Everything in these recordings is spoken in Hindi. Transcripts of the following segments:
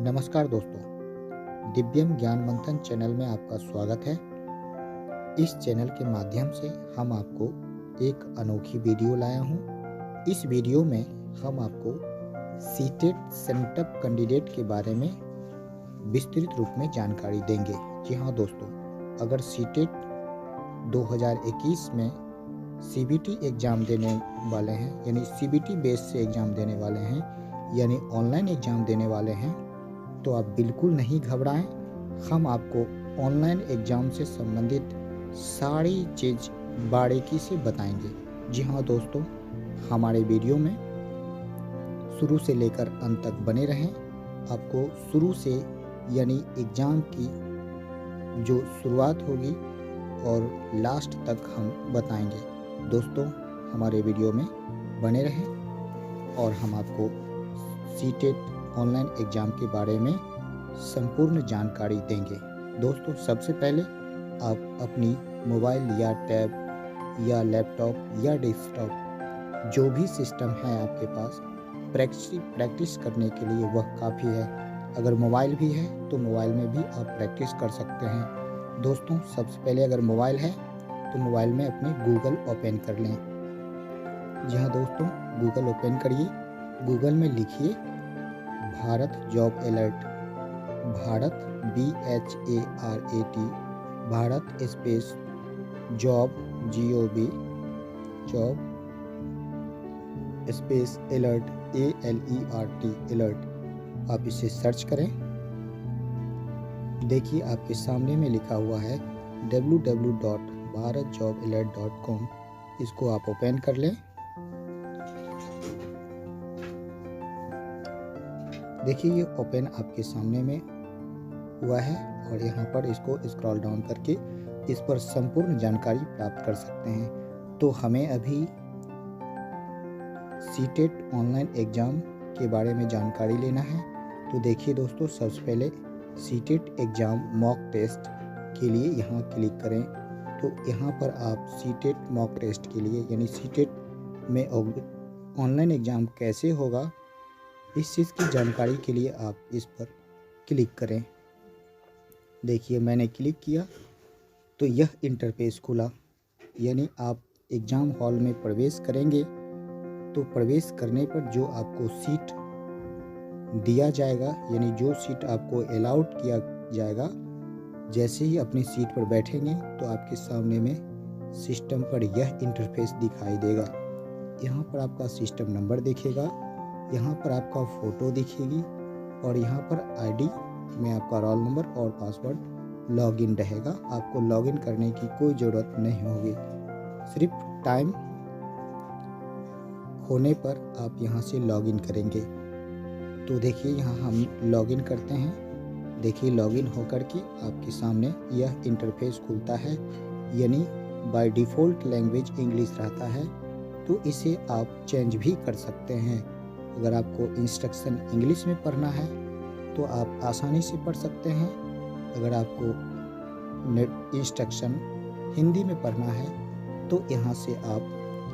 नमस्कार दोस्तों, दिव्यम ज्ञान मंथन चैनल में आपका स्वागत है। इस चैनल के माध्यम से हम आपको एक अनोखी वीडियो लाया हूँ। इस वीडियो में हम आपको सीटेट सेंटअप कैंडिडेट के बारे में विस्तृत रूप में जानकारी देंगे। जी हाँ दोस्तों, अगर सीटेट 2021 में सीबीटी एग्ज़ाम देने वाले हैं, यानी सीबीटी बेस से एग्ज़ाम देने वाले हैं, यानी ऑनलाइन एग्ज़ाम देने वाले हैं, तो आप बिल्कुल नहीं घबराएं। हम आपको ऑनलाइन एग्ज़ाम से संबंधित सारी चीज़ बारीकी से बताएंगे। जी हाँ दोस्तों, हमारे वीडियो में शुरू से लेकर अंत तक बने रहें। आपको शुरू से यानी एग्ज़ाम की जो शुरुआत होगी और लास्ट तक हम बताएंगे। दोस्तों, हमारे वीडियो में बने रहें और हम आपको सीटेट ऑनलाइन एग्ज़ाम के बारे में संपूर्ण जानकारी देंगे। दोस्तों, सबसे पहले आप अपनी मोबाइल या टैब या लैपटॉप या डेस्कटॉप जो भी सिस्टम है आपके पास, प्रैक्टिस करने के लिए वह काफ़ी है। अगर मोबाइल भी है तो मोबाइल में भी आप प्रैक्टिस कर सकते हैं। दोस्तों, सबसे पहले अगर मोबाइल है तो मोबाइल में अपने गूगल ओपन कर लें। जी हाँ दोस्तों, गूगल ओपन करिए। गूगल में लिखिए Bharat job alert, Bharat BHARAT, Bharat space job GOB, job space alert ALERT, alert. आप इसे सर्च करें। देखिए आपके सामने में लिखा हुआ है www.bharatjobalert.com। इसको आप ओपन कर लें। देखिए ये ओपन आपके सामने में हुआ है और यहाँ पर इसको स्क्रॉल डाउन करके इस पर संपूर्ण जानकारी प्राप्त कर सकते हैं। तो हमें अभी सीटेट ऑनलाइन एग्ज़ाम के बारे में जानकारी लेना है। तो देखिए दोस्तों, सबसे पहले सीटेट एग्ज़ाम मॉक टेस्ट के लिए यहाँ क्लिक करें। तो यहाँ पर आप सीटेट मॉक टेस्ट के लिए यानी सीटेट में ऑनलाइन एग्ज़ाम कैसे होगा, इस चीज़ की जानकारी के लिए आप इस पर क्लिक करें। देखिए मैंने क्लिक किया तो यह इंटरफेस खुला, यानी आप एग्ज़ाम हॉल में प्रवेश करेंगे तो प्रवेश करने पर जो आपको सीट दिया जाएगा, यानी जो सीट आपको अलाउड किया जाएगा, जैसे ही अपनी सीट पर बैठेंगे तो आपके सामने में सिस्टम पर यह इंटरफेस दिखाई देगा। यहाँ पर आपका सिस्टम नंबर दिखेगा, यहाँ पर आपका फ़ोटो दिखेगी और यहाँ पर आईडी में आपका रोल नंबर और पासवर्ड लॉगिन रहेगा। आपको लॉगिन करने की कोई ज़रूरत नहीं होगी, सिर्फ टाइम होने पर आप यहाँ से लॉगिन करेंगे। तो देखिए यहाँ हम लॉगिन करते हैं। देखिए लॉगिन होकर के आपके सामने यह इंटरफेस खुलता है, यानी बाय डिफ़ॉल्ट लैंग्वेज इंग्लिश रहता है। तो इसे आप चेंज भी कर सकते हैं। अगर आपको इंस्ट्रक्शन इंग्लिश में पढ़ना है तो आप आसानी से पढ़ सकते हैं। अगर आपको इंस्ट्रक्शन हिंदी में पढ़ना है तो यहाँ से आप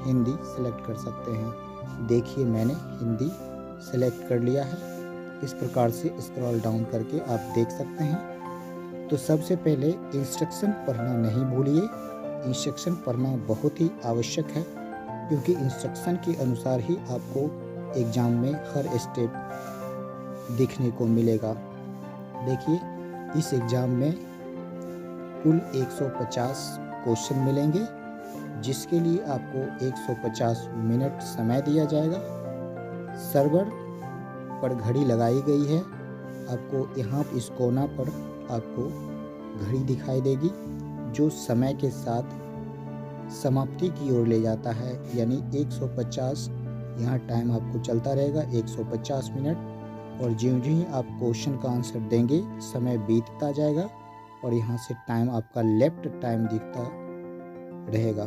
हिंदी सेलेक्ट कर सकते हैं। देखिए मैंने हिंदी सेलेक्ट कर लिया है। इस प्रकार से स्क्रॉल डाउन करके आप देख सकते हैं। तो सबसे पहले इंस्ट्रक्शन पढ़ना नहीं भूलिए। इंस्ट्रक्शन पढ़ना बहुत ही आवश्यक है, क्योंकि इंस्ट्रक्शन के अनुसार ही आपको एग्ज़ाम में हर स्टेप देखने को मिलेगा। देखिए इस एग्ज़ाम में कुल 150 क्वेश्चन मिलेंगे, जिसके लिए आपको 150 मिनट समय दिया जाएगा। सर्वर पर घड़ी लगाई गई है। आपको यहाँ इस कोना पर आपको घड़ी दिखाई देगी, जो समय के साथ समाप्ति की ओर ले जाता है, यानी 150 यहाँ टाइम आपको चलता रहेगा 150 मिनट। और ज्यों ही आप क्वेश्चन का आंसर देंगे समय बीतता जाएगा और यहाँ से टाइम आपका लेफ्ट टाइम दिखता रहेगा।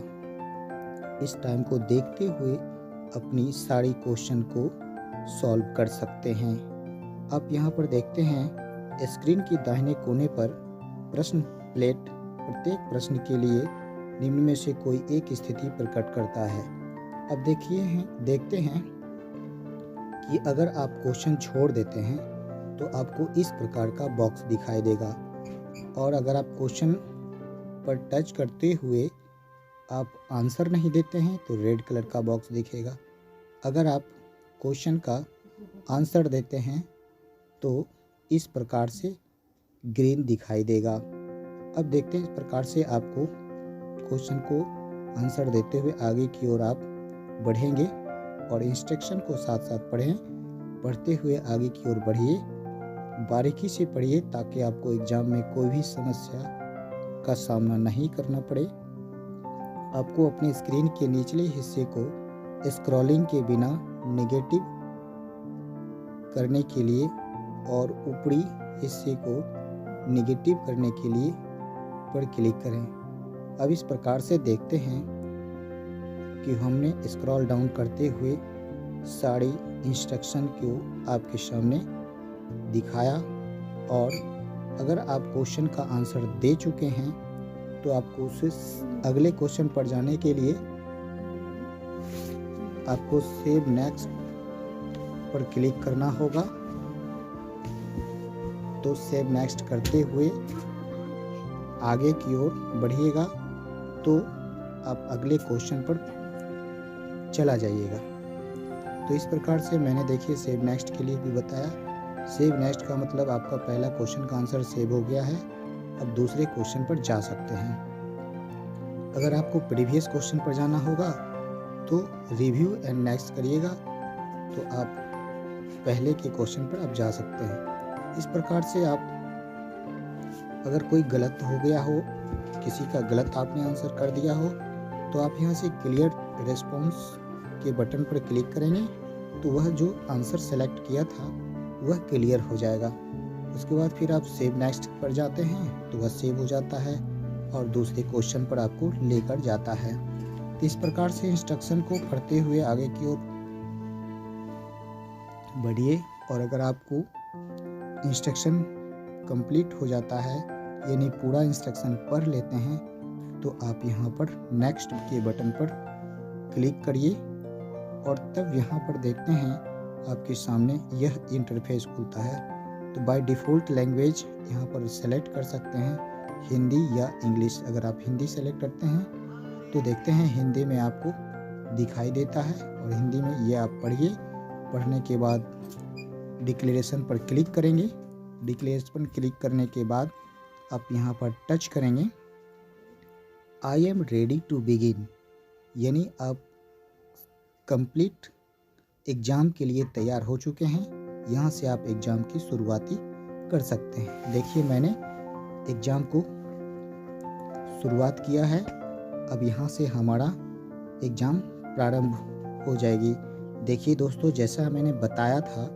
इस टाइम को देखते हुए अपनी सारी क्वेश्चन को सॉल्व कर सकते हैं। आप यहाँ पर देखते हैं स्क्रीन के दाहिने कोने पर प्रश्न प्लेट प्रत्येक प्रश्न के लिए निम्न में से कोई एक स्थिति प्रकट करता है। अब देखते हैं कि अगर आप क्वेश्चन छोड़ देते हैं तो आपको इस प्रकार का बॉक्स दिखाई देगा। और अगर आप क्वेश्चन पर टच करते हुए आप आंसर नहीं देते हैं तो रेड कलर का बॉक्स दिखेगा। अगर आप क्वेश्चन का आंसर देते हैं तो इस प्रकार से ग्रीन दिखाई देगा। अब देखते हैं इस प्रकार से आपको क्वेश्चन को आंसर देते हुए आगे की ओर आप बढ़ेंगे और इंस्ट्रक्शन को साथ साथ पढ़ें। पढ़ते हुए आगे की ओर बढ़िए, बारीकी से पढ़िए ताकि आपको एग्जाम में कोई भी समस्या का सामना नहीं करना पड़े। आपको अपने स्क्रीन के निचले हिस्से को स्क्रॉलिंग के बिना नेगेटिव करने के लिए और ऊपरी हिस्से को नेगेटिव करने के लिए पर क्लिक करें। अब इस प्रकार से देखते हैं कि हमने स्क्रॉल डाउन करते हुए सारी इंस्ट्रक्शन को आपके सामने दिखाया। और अगर आप क्वेश्चन का आंसर दे चुके हैं तो आपको उसे अगले क्वेश्चन पर जाने के लिए आपको सेव नेक्स्ट पर क्लिक करना होगा। तो सेव नेक्स्ट करते हुए आगे की ओर बढ़िएगा तो आप अगले क्वेश्चन पर चला जाइएगा। तो इस प्रकार से मैंने देखिए सेव नेक्स्ट के लिए भी बताया। सेव नेक्स्ट का मतलब आपका पहला क्वेश्चन का आंसर सेव हो गया है, अब दूसरे क्वेश्चन पर जा सकते हैं। अगर आपको प्रीवियस क्वेश्चन पर जाना होगा तो रिव्यू एंड नेक्स्ट करिएगा तो आप पहले के क्वेश्चन पर आप जा सकते हैं। इस प्रकार से आप अगर कोई गलत हो गया हो, किसी का गलत आपने आंसर कर दिया हो, तो आप यहाँ से क्लियर रिस्पॉन्स के बटन पर क्लिक करेंगे तो वह जो आंसर सेलेक्ट किया था वह क्लियर हो जाएगा। उसके बाद फिर आप सेव नेक्स्ट पर जाते हैं तो वह सेव हो जाता है और दूसरे क्वेश्चन पर आपको लेकर जाता है। तो इस प्रकार से इंस्ट्रक्शन को पढ़ते हुए आगे की ओर बढ़िए। और अगर आपको इंस्ट्रक्शन कंप्लीट हो जाता है यानी पूरा इंस्ट्रक्शन पढ़ लेते हैं तो आप यहाँ पर नेक्स्ट के बटन पर क्लिक करिए और तब यहाँ पर देखते हैं आपके सामने यह इंटरफेस खुलता है। तो बाय डिफ़ॉल्ट लैंग्वेज यहाँ पर सेलेक्ट कर सकते हैं हिंदी या इंग्लिश। अगर आप हिंदी सेलेक्ट करते हैं तो देखते हैं हिंदी में आपको दिखाई देता है और हिंदी में ये आप पढ़िए। पढ़ने के बाद डिक्लेरेशन पर क्लिक करेंगे। डिक्लेरेशन पर क्लिक करने के बाद आप यहाँ पर टच करेंगे I am ready to begin, यानी आप कंप्लीट एग्ज़ाम के लिए तैयार हो चुके हैं। यहाँ से आप एग्ज़ाम की शुरुआती कर सकते हैं। देखिए मैंने एग्ज़ाम को शुरुआत किया है। अब यहाँ से हमारा एग्ज़ाम प्रारंभ हो जाएगी। देखिए दोस्तों, जैसा मैंने बताया था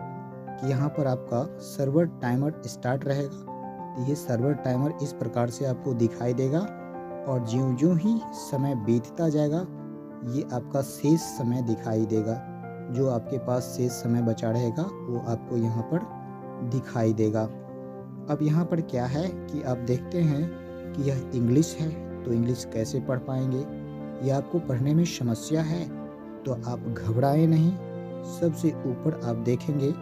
कि यहाँ पर आपका सर्वर टाइमर स्टार्ट रहेगा। तो ये सर्वर टाइमर इस प्रकार से आपको दिखाई देगा और ज्यों-ज्यों ही समय बीतता जाएगा ये आपका शेष समय दिखाई देगा। जो आपके पास शेष समय बचा रहेगा वो आपको यहाँ पर दिखाई देगा। अब यहाँ पर क्या है कि आप देखते हैं कि यह इंग्लिश है, तो इंग्लिश कैसे पढ़ पाएंगे। या आपको पढ़ने में समस्या है तो आप घबराएं नहीं। सबसे ऊपर आप देखेंगे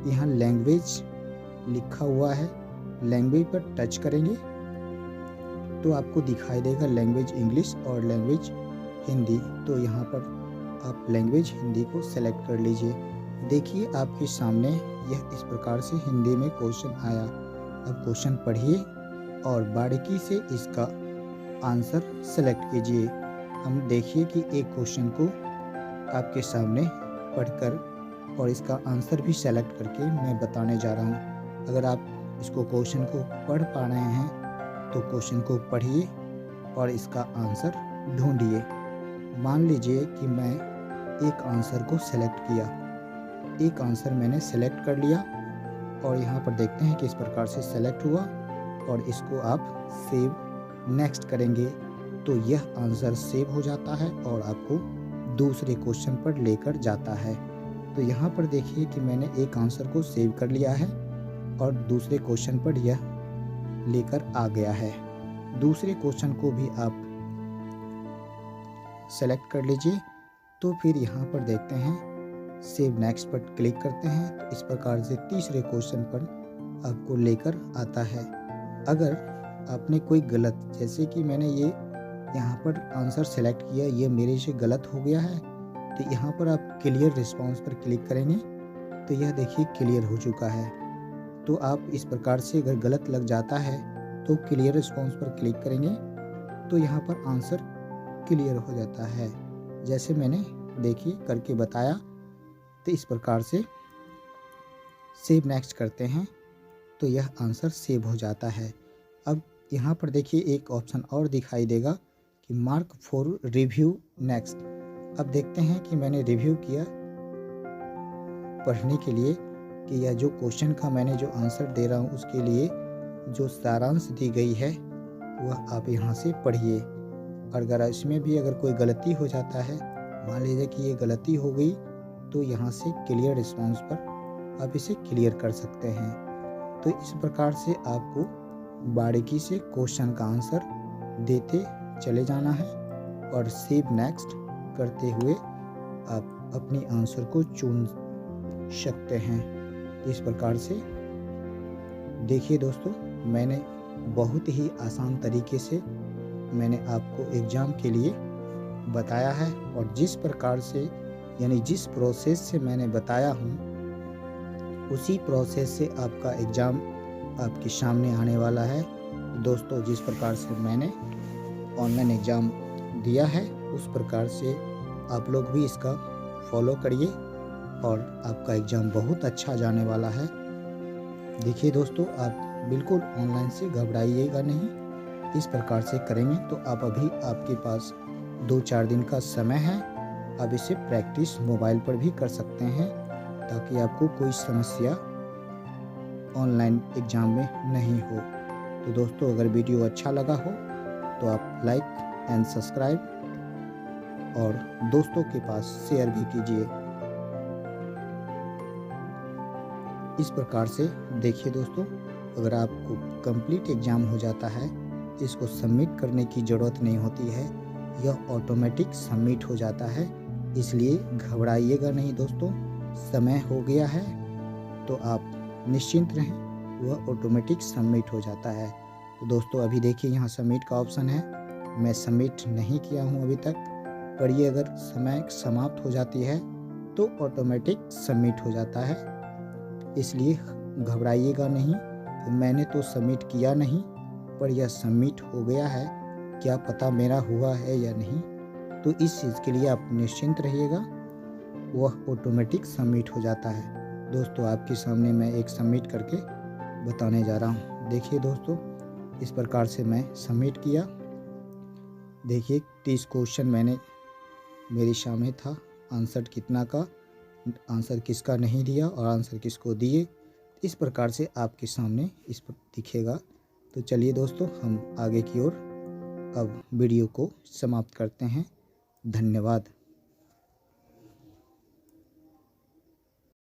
यहाँ लैंग्वेज लिखा हुआ है, लैंग्वेज पर टच करेंगे तो आपको दिखाई देगा लैंग्वेज इंग्लिश और लैंग्वेज हिंदी। तो यहाँ पर आप लैंग्वेज हिंदी को सेलेक्ट कर लीजिए। देखिए आपके सामने यह इस प्रकार से हिंदी में क्वेश्चन आया। अब क्वेश्चन पढ़िए और बारीकी से इसका आंसर सेलेक्ट कीजिए। हम देखिए कि एक क्वेश्चन को आपके सामने पढ़कर और इसका आंसर भी सेलेक्ट करके मैं बताने जा रहा हूँ। अगर आप इसको क्वेश्चन को पढ़ पा रहे हैं तो क्वेश्चन को पढ़िए और इसका आंसर ढूंढिए। मान लीजिए कि मैं एक आंसर को सेलेक्ट किया, एक आंसर मैंने सेलेक्ट कर लिया और यहाँ पर देखते हैं कि इस प्रकार से सेलेक्ट हुआ और इसको आप सेव नेक्स्ट करेंगे तो यह आंसर सेव हो जाता है और आपको दूसरे क्वेश्चन पर लेकर जाता है। तो यहाँ पर देखिए कि मैंने एक आंसर को सेव कर लिया है और दूसरे क्वेश्चन पर यह लेकर आ गया है। दूसरे क्वेश्चन को भी आप सेलेक्ट कर लीजिए। तो फिर यहाँ पर देखते हैं सेव नेक्स्ट पर क्लिक करते हैं तो इस प्रकार से तीसरे क्वेश्चन पर आपको लेकर आता है। अगर आपने कोई गलत, जैसे कि मैंने ये यहाँ पर आंसर सेलेक्ट किया, ये मेरे से गलत हो गया है, तो यहाँ पर आप क्लियर रिस्पॉन्स पर क्लिक करेंगे तो यह देखिए क्लियर हो चुका है। तो आप इस प्रकार से अगर गलत लग जाता है तो क्लियर रिस्पॉन्स पर क्लिक करेंगे तो यहाँ पर आंसर क्लियर हो जाता है। जैसे मैंने देखिए करके बताया, तो इस प्रकार से सेव नेक्स्ट करते हैं तो यह आंसर सेव हो जाता है। अब यहाँ पर देखिए एक ऑप्शन और दिखाई देगा कि मार्क फॉर रिव्यू नेक्स्ट। अब देखते हैं कि मैंने रिव्यू किया पढ़ने के लिए कि यह जो क्वेश्चन का मैंने जो आंसर दे रहा हूँ उसके लिए जो सारांश दी गई है वह आप यहाँ से पढ़िए। और अगर इसमें भी अगर कोई गलती हो जाता है, मान लीजिए कि ये गलती हो गई, तो यहाँ से क्लियर रिस्पॉन्स पर आप इसे क्लियर कर सकते हैं। तो इस प्रकार से आपको बारीकी से क्वेश्चन का आंसर देते चले जाना है और सेव नेक्स्ट करते हुए आप अपनी आंसर को चुन सकते हैं। इस प्रकार से देखिए दोस्तों, मैंने बहुत ही आसान तरीके से मैंने आपको एग्ज़ाम के लिए बताया है और जिस प्रकार से यानी जिस प्रोसेस से मैंने बताया हूँ उसी प्रोसेस से आपका एग्ज़ाम आपके सामने आने वाला है। दोस्तों, जिस प्रकार से मैंने ऑनलाइन एग्ज़ाम दिया है उस प्रकार से आप लोग भी इसका फॉलो करिए और आपका एग्ज़ाम बहुत अच्छा जाने वाला है। देखिए दोस्तों, आप बिल्कुल ऑनलाइन से घबराइएगा नहीं। इस प्रकार से करेंगे तो आप अभी आपके पास 2-4 दिन का समय है। आप इसे प्रैक्टिस मोबाइल पर भी कर सकते हैं ताकि आपको कोई समस्या ऑनलाइन एग्ज़ाम में नहीं हो। तो दोस्तों, अगर वीडियो अच्छा लगा हो तो आप लाइक एंड सब्सक्राइब और दोस्तों के पास शेयर भी कीजिए। इस प्रकार से देखिए दोस्तों, अगर आपको कंप्लीट एग्ज़ाम हो जाता है, इसको सबमिट करने की ज़रूरत नहीं होती है, यह ऑटोमेटिक सबमिट हो जाता है। इसलिए घबराइएगा नहीं दोस्तों, समय हो गया है तो आप निश्चिंत रहें, वह ऑटोमेटिक सबमिट हो जाता है। तो दोस्तों, अभी देखिए यहाँ सबमिट का ऑप्शन है, मैं सबमिट नहीं किया हूँ अभी तक, पर ये अगर समय समाप्त हो जाती है तो ऑटोमेटिक सबमिट हो जाता है। इसलिए घबराइएगा नहीं। तो मैंने तो सबमिट किया नहीं, पर यह सबमिट हो गया है, क्या पता मेरा हुआ है या नहीं। तो इस चीज़ के लिए आप निश्चिंत रहिएगा, वह ऑटोमेटिक सबमिट हो जाता है। दोस्तों, आपके सामने मैं एक सबमिट करके बताने जा रहा हूँ। देखिए दोस्तों, इस प्रकार से मैं सबमिट किया। देखिए 30 क्वेश्चन मैंने मेरे सामने था, आंसर कितना का, आंसर किसका नहीं दिया और आंसर किसको दिए, इस प्रकार से आपके सामने इस पर दिखेगा। तो चलिए दोस्तों, हम आगे की ओर अब वीडियो को समाप्त करते हैं। धन्यवाद।